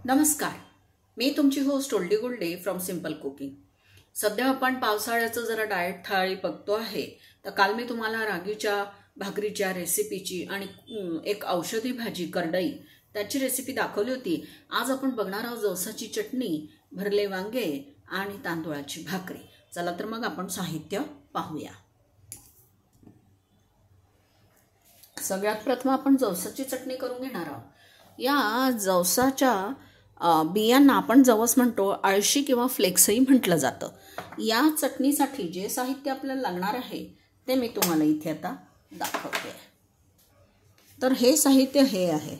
नमस्कार, मी तुमची होस्ट ओल्डी गोल्डे फ्रॉम सिंपल कुकिंग। सध्या आपण पावसाळ्याचं जरा डाएट थाळी बघतो आहे। तर काल मी तुम्हाला रागीच्या भाकरीच्या रेसिपीची आणि एक औषधी भाजी करडई त्याची रेसिपी दाखवली होती। आज आपण बघणार आहोत जवसाची चटणी, भरले वांगे आणि तांदूळाची भाकरी। चला तर मग आपण साहित्य पाहूया। सगळ्यात प्रथम आपण जवसाची चटणी करून घेणार आहोत। या जवसाच्या बियांना आपण जवस म्हणतो, आळशी किंवा फ्लेक्सही म्हटलं जातं। या चटणीसाठी जे साहित्य आपल्याला लागणार आहे ते मी तुम्हाला इथे आता दाखवते। तर हे साहित्य हे आहे।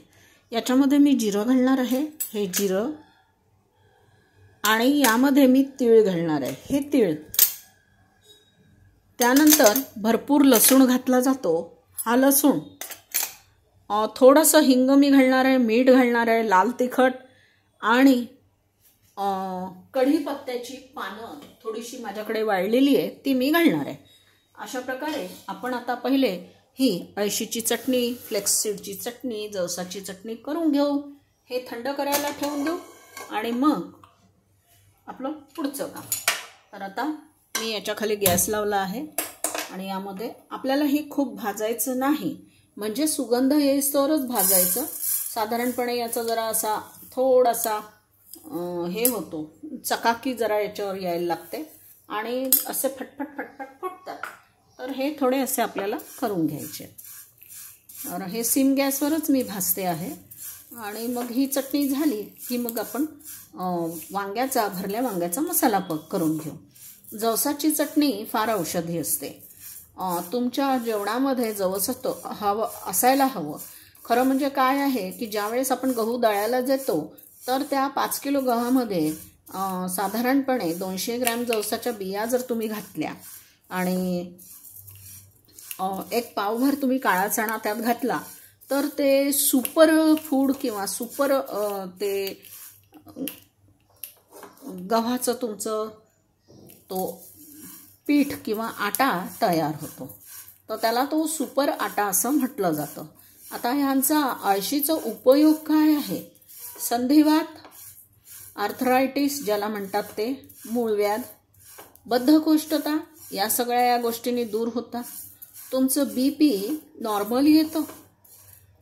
याच्यामध्ये मी जिरं घालणार आहे, हे जिरं, आणि यामध्ये मी तीळ घालणार आहे, हे तीळ। त्यानंतर भरपूर लसूण घातला जातो, हा लसूण। थोडंसं हिंग मी घालणार आहे, मीठ घालणार आहे, लाल तिखट आणि कढीपत्त्याची पानं थोडीशी माझ्याकडे वाळलेली आहे ती मी घालणार आहे। अशा प्रकारे आपण आता पहिले ही अळशीची चटणी, फ्लेक्ससीडची चटणी, जवसाची चटणी करून घेऊ। हे थंड करायला ठेवून देऊ आणि मग आपलं पुढचं काम। तर आता मी याच्या खाली गॅस लावला आहे आणि यामध्ये आपल्याला हे खूप भाजायचं नाही, म्हणजे सुगंध येईस्तोवरच भाजायचं। साधारणपणे याचा जरा असा थोडासा हे होतो, चकाकी जरा याच्यावर यायला लागते आणि असे फटफट फटफट फुटतात। तर हे थोडे असे आपल्याला करून घ्यायचे। तर हे सिम गॅसवरच मी भाजते आहे आणि मग ही चटणी झाली की मग आपण भरल्या वांग्याचा मसाला करून घेऊ। जवसाची चटणी फार औषधी असते। तुमच्या जेवणामध्ये जवस असायला हवं। खरं म्हणजे काय आहे की ज्यावेळेस आपण गहू दळायला देतो तर त्या 5 किलो गव्हामध्ये साधारणपणे 200 ग्रॅम जवसाच्या बिया जर तुम्ही घातल्या आणि एक पावभर तुम्ही काळा चणा त्यात घातला तर ते सुपर फूड किंवा सुपर ते गव्हाचं तुमचं तो पीठ किंवा आटा तयार होतो। तर त्याला तो सुपर आटा असं म्हटलं जातं। आता ह्यांचा आळशीचा उपयोग काय आहे? संधिवात, आर्थरायटिस ज्याला म्हणतात ते, मूळव्याध, बद्धकोष्ठता या सगळ्या या गोष्टींनी दूर होतात। तुमचं BP नॉर्मल येतं।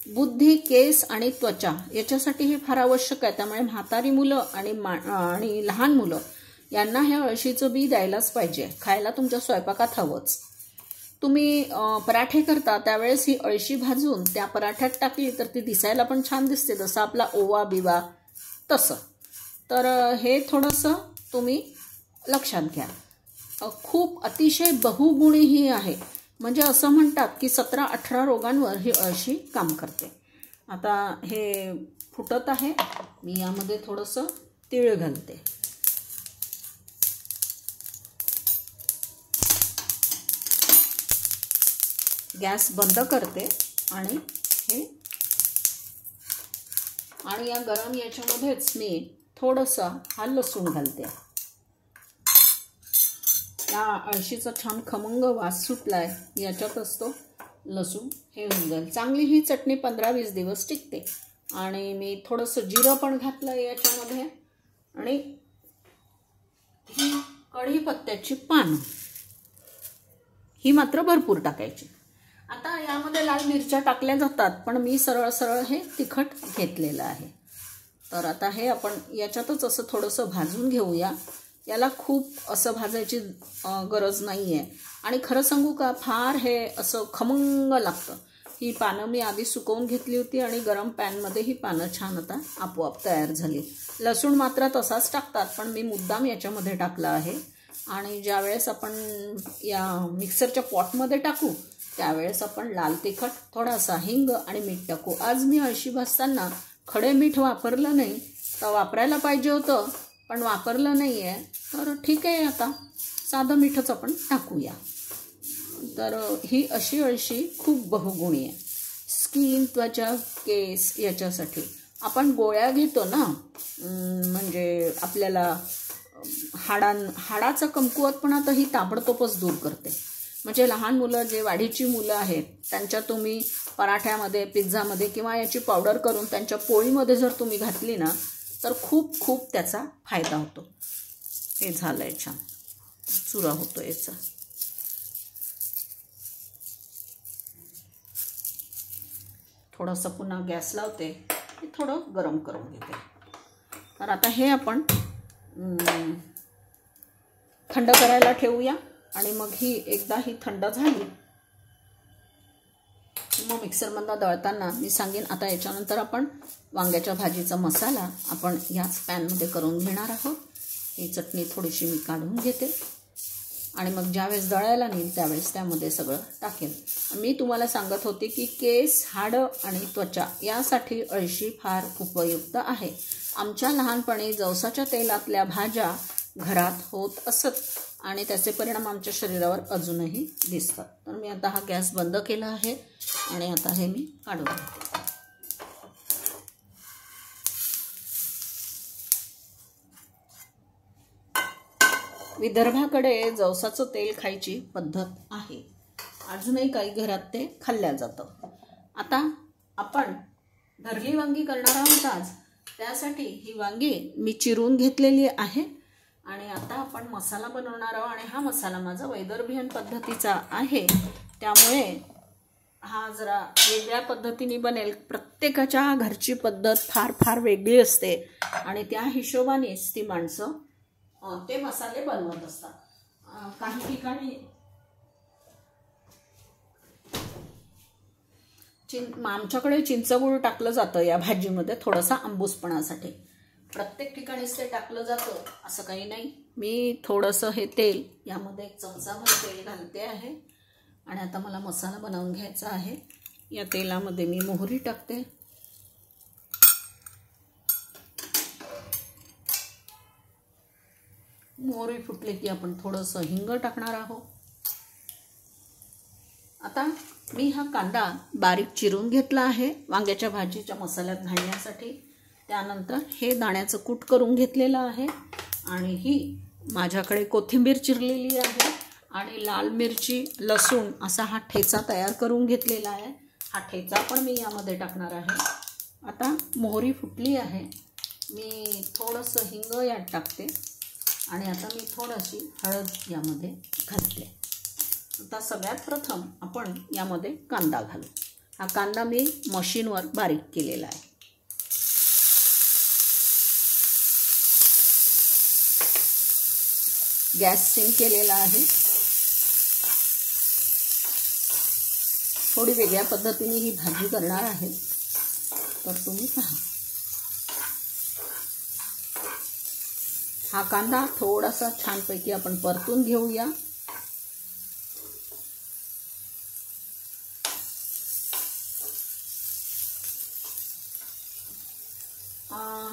बुद्धी, केस आणि त्वचा याच्यासाठी हे फार आवश्यक आहे। त्यामुळे म्हातारी मुलं आणि लहान मुलं यांना हे अळशीचं बी द्यायलाच पाहिजे, खायला तुमच्या स्वयंपाकात हवंच। तुम्ही पराठे करता त्यावेळेस ही अळशी भाजून त्या पराठ्यात टाकली तर ती दिसायला पण छान दिसते, जसं आपला ओवा बिवा तसं। तर हे थोडंसं तुम्ही लक्षात घ्या। खूप अतिशय बहुगुणी ही आहे, म्हणजे असं म्हणतात की 17-18 रोगांवर ही अळशी काम करते। आता हे फुटत आहे, मी यामध्ये थोडंसं तीळ घालते। गॅस बंद करते आणि या गरम याच्यामध्येच मी थोडंसं हा लसूण घालते। या अळशीचा छान खमंग वास सुटलाय, याच्यातच तो लसूण हे होऊन जाईल। चांगली ही चटणी 15-20 दिवस टिकते। आणि मी थोडंसं जिरं पण घातलं याच्यामध्ये आणि ही कढीपत्त्याची पानं ही मात्र भरपूर टाकायची। आता यामध्ये लाल मिरच्या टाकल्या जातात, पण मी सरळ सरळ हे तिखट घेतलेलं आहे। तर आता हे आपण याच्यातच असं थोडंसं भाजून घेऊया। याला खूप असं भाजायची गरज नाही आहे। आणि खरं सांगू का, फार हे असं खमंग लागतं। ही पानं मी आधी सुकवून घेतली होती आणि गरम पॅनमध्ये ही पानं छान आता आपोआप तयार झाली। लसूण मात्र तसाच टाकतात, पण मी मुद्दाम याच्यामध्ये टाकला आहे। आणि ज्यावेळेस आपण या मिक्सरच्या पॉटमध्ये टाकू त्यावेळेस आपण लाल तिखट, थोडासा हिंग आणि मीठ टाकू। आज मी अळशी भाजताना खडे मीठ वापरलं नाही, तर वापरायला पाहिजे होतं पण वापरलं नाही आहे। तर ठीक आहे, आता साधं मीठच आपण टाकूया। तर ही अशी अळशी खूप बहुगुणी आहे। स्किन, त्वचा, केस याच्यासाठी आपण गोळ्या घेतो ना, म्हणजे आपल्याला हाडाचा कमकुवतपणा तर ही ताबडतोबच दूर करते। म्हणजे लहान मुलं, जे वाढीची मुलं आहेत, त्यांच्या तुम्ही पराठ्यामध्ये, पिझ्झामध्ये किंवा याची पावडर करून त्यांच्या पोळीमध्ये जर तुम्ही घातली ना तर खूप खूप त्याचा फायदा होतो. हे झालं आहे छान, चुरा होतो याचा. थोडंसं पुन्हा गॅस लावते, थोडं गरम करून घेते. तर आता हे आपण थंड करायला ठेवूया आणि मग एकदा ही थंड झाली मग मिक्सरमधनं दळताना मी सांगेन. आता याच्यानंतर आपण वांग्याच्या भाजीचा मसाला आपण याच पॅनमध्ये करून घेणार आहोत. ही चटणी थोडीशी मी काढून घेते आणि मग ज्यावेळेस दळायला नेईल त्यावेळेस त्यामध्ये सगळं टाकेल. मी तुम्हाला सांगत होते की केस, हाडं आणि त्वचा यासाठी अळशी फार उपयुक्त आहे. आमच्या लहानपणी जवसाच्या तेलातल्या भाज्या घरात होत असत आणि त्याचे परिणाम आमच्या शरीरावर अजूनही दिसतात. तर मी आता हा गॅस बंद केला आहे आणि आता हे मी काढून घेते. विदर्भाकडे जवसाचं तेल खायची पद्धत आहे. अजूनही काही घरात ते खाल्ल्या जातं. आता आपण भरली वांगी करणार आहोत आज. त्यासाठी ही वांगी मी चिरून घेतलेली आहे आणि आता आपण मसाला बनवणार आहोत. आणि हा मसाला माझा वैदर्भियन पद्धतीचा आहे, त्यामुळे हा जरा वेगळ्या पद्धतीने बनेल. प्रत्येकाच्या घरची पद्धत फार फार वेगळी असते आणि त्या हिशोबानेच ती माणसं ते मसाले बनवत असतात. काही ठिकाणी आमच्याकडे चिंचगूळ टाकलं जातं या भाजीमध्ये थोडासा आंबूसपणासाठी. प्रत्येक ठिकाणीच ते टाकलं जातं असं काही नाही. मी थोडंसं हे तेल यामध्ये 1 चमचाभर तेल घालते आहे आणि आता मला मसाला बनवून घ्यायचा आहे. या तेलामध्ये मी मोहरी टाकते, मोहरी फुटली की आपण थोडंसं हिंग टाकणार आहोत. आता मी हा कांदा बारीक चिरून घेतला आहे वांग्याच्या भाजीच्या मसाल्यात घालण्यासाठी. त्यानंतर हे दाण्याचं कूट करून घेतलेलं आहे आणि ही माझ्याकडे कोथिंबीर चिरलेली आहे आणि लाल मिरची, लसूण असा हा ठेचा तयार करून घेतलेला आहे. हा ठेचा पण मी यामध्ये टाकणार आहे. आता मोहरी फुटली आहे, मी थोडंसं हिंग यात टाकते आणि आता मी थोडीशी हळद यामध्ये घालते. आता सगळ्यात प्रथम आपण यामध्ये कांदा घालू. हा कांदा मी मशीनवर बारीक केलेला आहे. गॅस सिम केलेला आहे. थोडी वेगळ्या पद्धतीने ही भाजी करणार आहे, तर तुम्ही पहा. हा कांदा थोडासा छानपैकी आपण परतून घेऊया.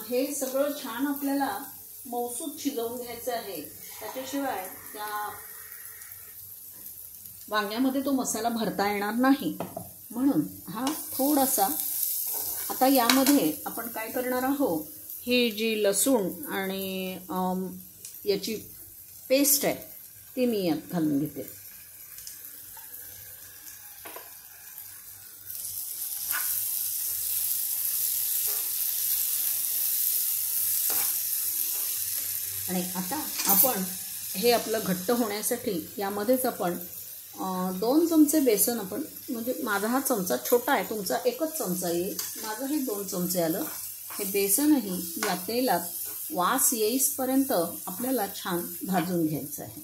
हे सगळं छान आपल्याला मौसूद शिजवून घ्यायचं आहे. त्याच्याशिवाय त्या वांग्यामध्ये तो मसाला भरता येणार नाही. म्हणून हा थोडासा. आता यामध्ये आपण काय करणार आहोत, ही जी लसूण आणि याची पेस्ट आहे ती मी यात घालून घेते. आणि आता आपण हे आपलं घट्ट होण्यासाठी यामध्येच आपण 2 चमचे बेसन आपण, म्हणजे माझा हा चमचा छोटा आहे, तुमचा 1च चमचा येईल, माझं हे 2 चमचे आलं. हे बेसनही या तेलात वास येईपर्यंत आपल्याला छान भाजून घ्यायचं आहे.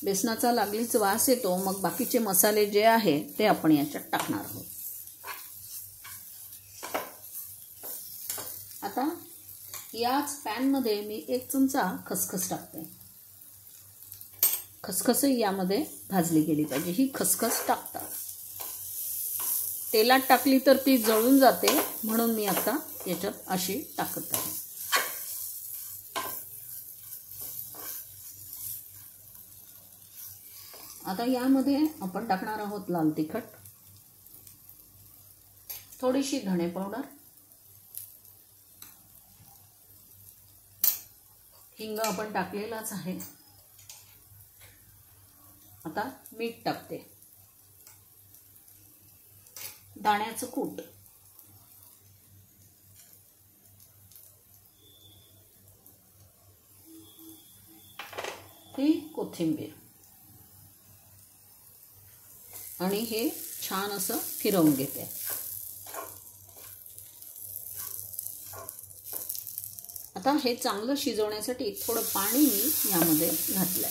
बेसनाचा लागलीच वास येतो, मग बाकीचे मसाले जे आहे ते आपण याच्यात टाकणार आहोत. आता याच पॅनमध्ये मी 1 चमचा खसखस टाकते. खसखसही यामध्ये भाजली गेली पाहिजे. ही खसखस टाकतात, तेलात टाकली तर ती जळून जाते, म्हणून मी आता याच्यात अशी टाकत आहे. आता यामध्ये आपण टाकणार आहोत लाल तिखट, थोडीशी धणे पावडर, हिंग आपण टाकलेलाच आहे. आता मीठ टाकते, दाण्याचं कूट, ही कोथिंबीर आणि हे छान असं फिरवून घेते. आता हे चांगलं शिजवण्यासाठी थोडं पाणी मी यामध्ये घातलंय.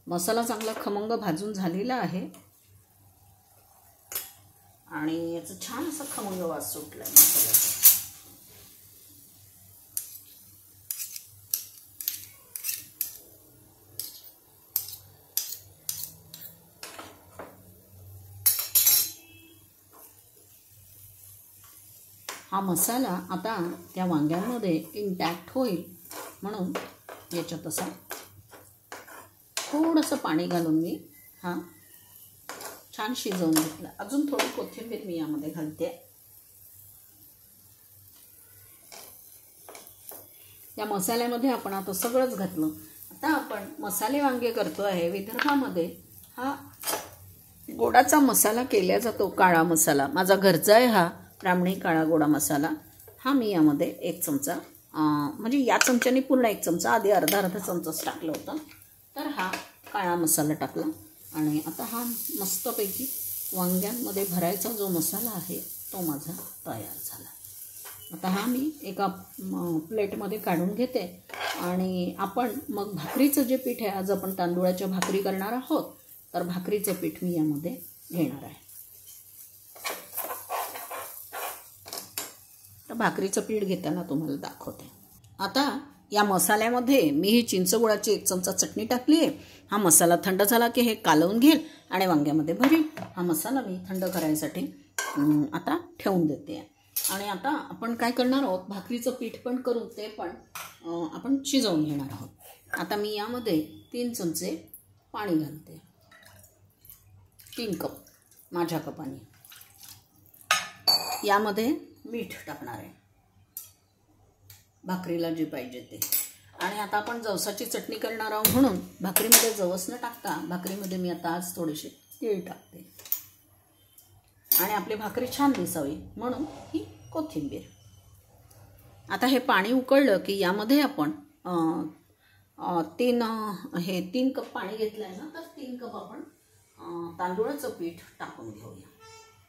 मसाला चांगला खमंग भाजून झालेला आहे आणि याचं छान असं खमंग वास सुटलाय मसाल्याचा. हा मसाला आता त्या वांग्यांमध्ये इंटॅक्ट होईल म्हणून याच्यात असा थोडंसं पाणी घालून मी हा छान शिजवून घेतला. अजून थोडी कोथिंबीर मी यामध्ये घालते. या मसाल्यामध्ये आपण आता सगळंच घातलं. आता आपण मसाले वांगे करतो आहे. विदर्भामध्ये हा गोडाचा मसाला केला जातो, काळा मसाला. माझा घरचा आहे हा ब्राह्मणी काळा गोडा मसाला. हा मी यामध्ये 1 चमचा म्हणजे या चमच्याने पूर्ण 1 चमचा, आधी अर्धा चमचाच टाकलं होतं. तर हा काळा मसाला टाकला आणि आता हा मस्तपैकी वांग्यांमध्ये भरायचा जो मसाला आहे तो माझा तयार झाला. आता हा मी एका प्लेटमध्ये काढून घेते आणि आपण मग भाकरीचं जे पीठ आहे, आज आपण तांदूळाच्या भाकरी करणार आहोत, तर भाकरीचं पीठ मी यामध्ये घेणार आहे. तर भाकरीचं पीठ घेताना तुम्हाला दाखवते. आता या मसाल्यामध्ये मी ही चिंचगुळाची 1 चमचा चटणी टाकली आहे. हा मसाला थंड झाला की हे कालवून घेईल आणि वांग्यामध्ये भरील. हा मसाला मी थंड करायसाठी आता ठेवून देते. आणि आता आपण काय करणार आहोत, भाकरीचं पीठ पण करू, ते पण आपण शिजवून घेणार आहोत. आता मी यामध्ये 3 चमचे पाणी घालते. 3 कप माझ्या कपाने. यामध्ये मीठ टाकणार आहे, भाकरीला जे पाहिजे ते. आणि आता आपण जवसाची चटणी करणार आहोत म्हणून भाकरीमध्ये जवस न टाकता भाकरीमध्ये मी आता आज थोडेसे तीळ टाकते आणि आपली भाकरी छान दिसावी म्हणून ही कोथिंबीर. आता हे पाणी उकळलं की यामध्ये आपण 3 कप पाणी घेतलं आहे ना, तर 3 कप आपण तांदूळाचं पीठ टाकून घेऊया.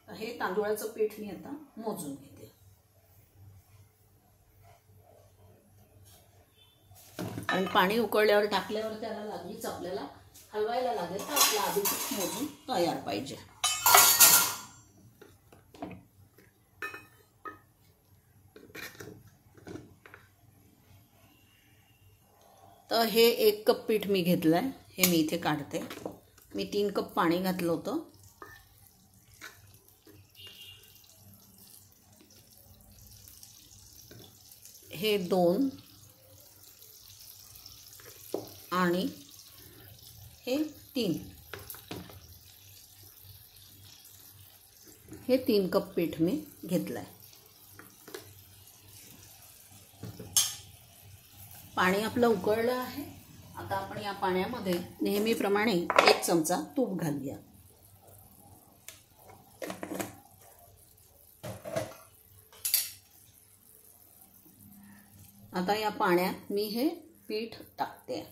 तर हे तांदूळाचं पीठ मी आता मोजून घेते. आणि पाणी उकळल्यावर टाकल्यावर त्याला लागलीच आपल्याला हलवायला लागेल, तर आपला आधी पीठ मोजून तयार पाहिजे. तर हे 1 कप पीठ मी घेतलं आहे, हे मी इथे काढते. मी 3 कप पाणी घातलं होतं. हे 2 आणि हे 3, हे 3 कप पीठ मी घेतलं आहे. पाणी आपलं उकळलं आहे. आता आपण या पाण्यामध्ये नेहमीप्रमाणे 1 चमचा तूप घालूया. आता या पाण्यात मी हे पीठ टाकते.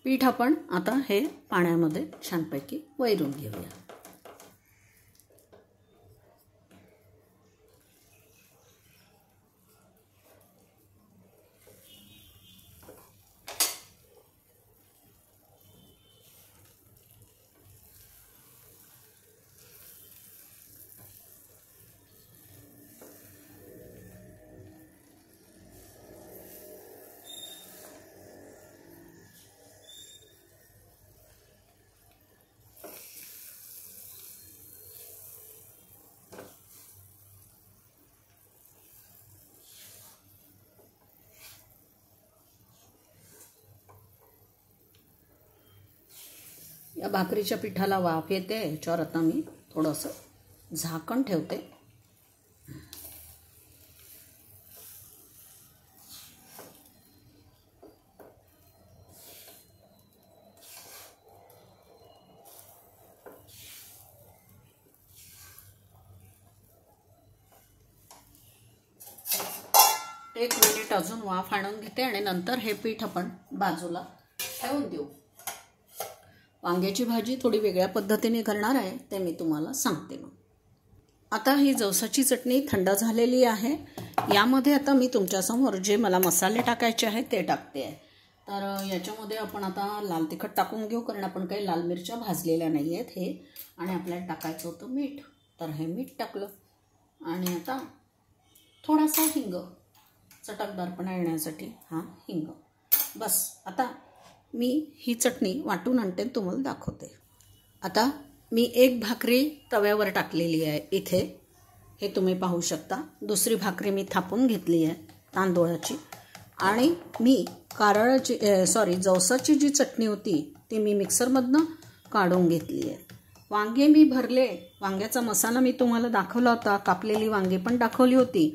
पीठ आपण आता हे पाण्यामध्ये छानपैकी वैरून घेऊया. भाकरीच्या पिठाला वाफ येते याच्यावर आता मी थोडंसं झाकण ठेवते. एक मिनिट अजून वाफ आणून घेते आणि नंतर हे पीठ आपण बाजूला ठेवून देऊ. वांग्याची भाजी थोडी वेगळ्या पद्धतीने करणार आहे ते मी तुम्हाला सांगते. मग आता ही जवसाची चटणी थंड झालेली आहे. यामध्ये आता मी तुमच्यासमोर जे मला मसाले टाकायचे आहेत ते टाकते आहे. तर याच्यामध्ये आपण आता लाल तिखट टाकून घेऊ, कारण आपण काही लाल मिरच्या भाजलेल्या नाही आहेत हे. आणि आपल्याला टाकायचं होतं मीठ, तर हे मीठ टाकलं. आणि आता थोडासा हिंग, चटकदारपणा येण्यासाठी हा हिंग. बस आता मी ही चटणी वाटून आणते तुम्हाला दाखवते. आता मी एक भाकरी तव्यावर टाकलेली आहे इथे, हे तुम्ही पाहू शकता. दुसरी भाकरी मी थापून घेतली आहे तांदूळाची. आणि मी जवसाची जी चटणी होती ती मी मिक्सरमधनं काढून घेतली आहे. वांगे मी भरले, वांग्याचा मसाला मी तुम्हाला दाखवला होता, कापलेली वांगे पण दाखवली होती.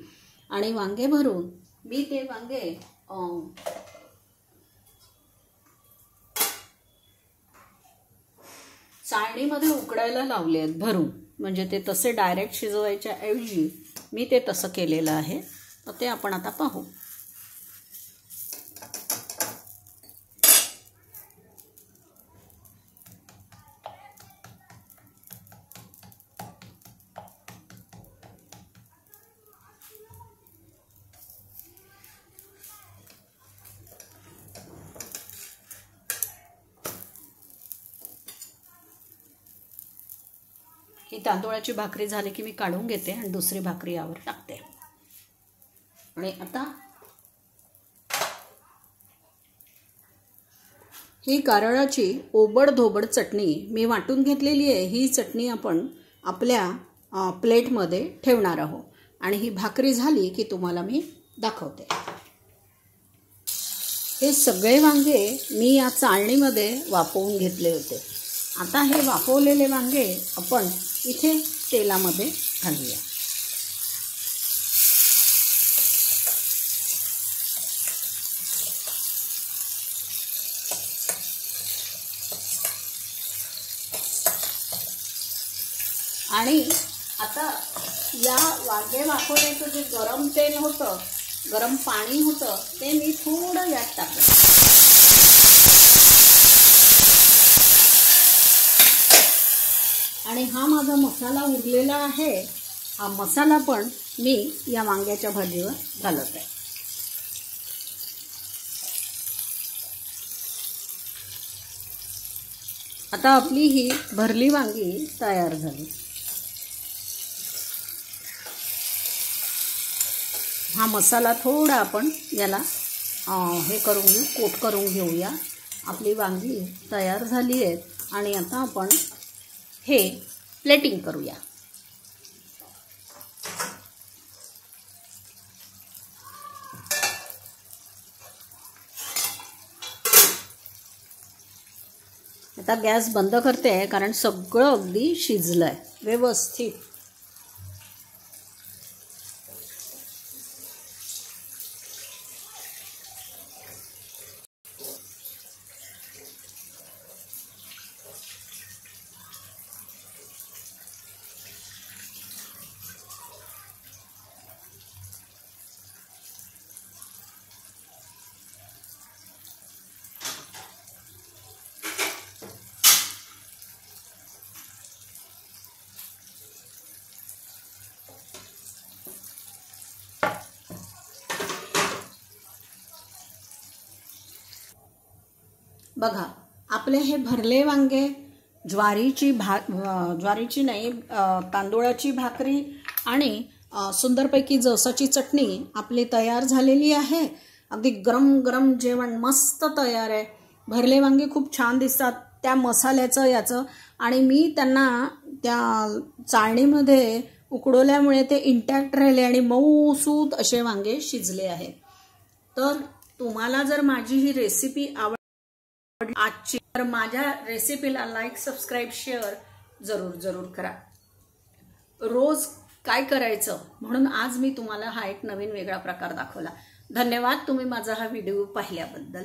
आणि वांगे भरून मी ते वांगे चाळणीमध्ये उकडायला लावले आहेत भरून, म्हणजे ते तसे डायरेक्ट शिजवायच्या ऐवजी मी ते तसं केलेलं आहे. तर ते आपण आता पाहू. ही तांदूळाची भाकरी झाली की मी काढून घेते आणि दुसरी भाकरी यावर टाकते. आणि आता ही कारळाची ओबड-धोबड चटणी मी वाटून घेतलेली आहे. ही चटणी आपण आपल्या प्लेटमध्ये ठेवणार आहोत. आणि ही भाकरी झाली की तुम्हाला मी दाखवते. हे सगळे वांगे मी या चाळणीमध्ये वाफवून घेतले होते. आता हे वाफवलेले वांगे आपण इथे तेलामध्ये घालूया. आणि आता या वांगे वाफवण्याचं जे गरम तेल होतं, गरम पाणी होतं, ते मी थोडं यात टाकलं. आणि हा माझा मसाला उरलेला आहे. हा मसाला पण मी या वांग्याच्या भाजीवर घालत आहे. आता आपली ही भरली वांगी तयार झाली. हा मसाला थोडा आपण याला हे करून घेऊ, कोट करून घेऊया. आपली वांगी तयार झाली आहेत. आणि आता आपण हे प्लेटिंग करूया. आता गॅस बंद करते आहे, कारण सगळं अगदी शिजलं आहे व्यवस्थित. बघा, आपले हे भरले वांगे, ज्वारीची नाही तांदूळाची भाकरी आणि सुंदरपैकी जवसाची चटणी आपली तयार झालेली आहे. अगदी गरम गरम जेवण मस्त तयार आहे. भरले वांगे खूप छान दिसतात त्या मसाल्याचं याचं. आणि मी त्यांना त्या चाळणीमध्ये उकडवल्यामुळे ते इंटॅक्ट राहिले आणि मऊसूत असे वांगे शिजले आहेत. तर तुम्हाला जर माझी ही रेसिपी आवडली आजची तर माझ्या रेसिपीला लाईक, सबस्क्राईब, शेअर जरूर करा. रोज काय करायचं म्हणून आज मी तुम्हाला हा एक नवीन वेगळा प्रकार दाखवला. धन्यवाद तुम्ही माझा हा व्हिडिओ पाहिल्याबद्दल.